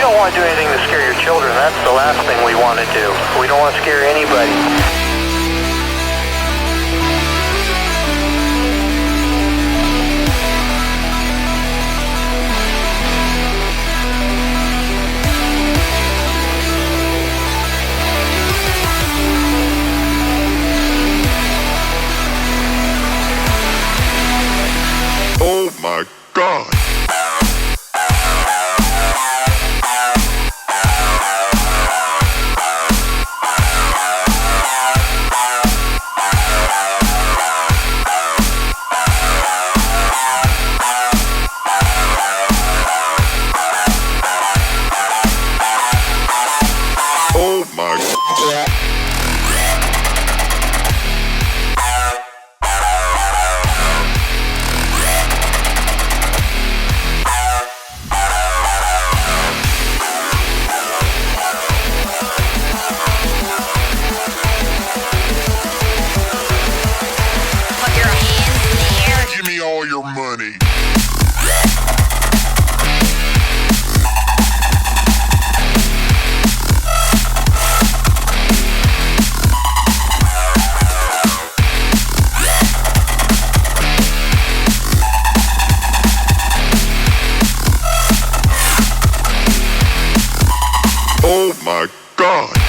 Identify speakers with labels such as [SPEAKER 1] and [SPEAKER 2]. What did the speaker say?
[SPEAKER 1] don't want to do anything to scare your children. That's the last thing we want to do. We don't want to scare anybody.
[SPEAKER 2] Oh my God! Oh my God!
[SPEAKER 3] Put your hands in the air.
[SPEAKER 2] Give me all your money. Oh my God!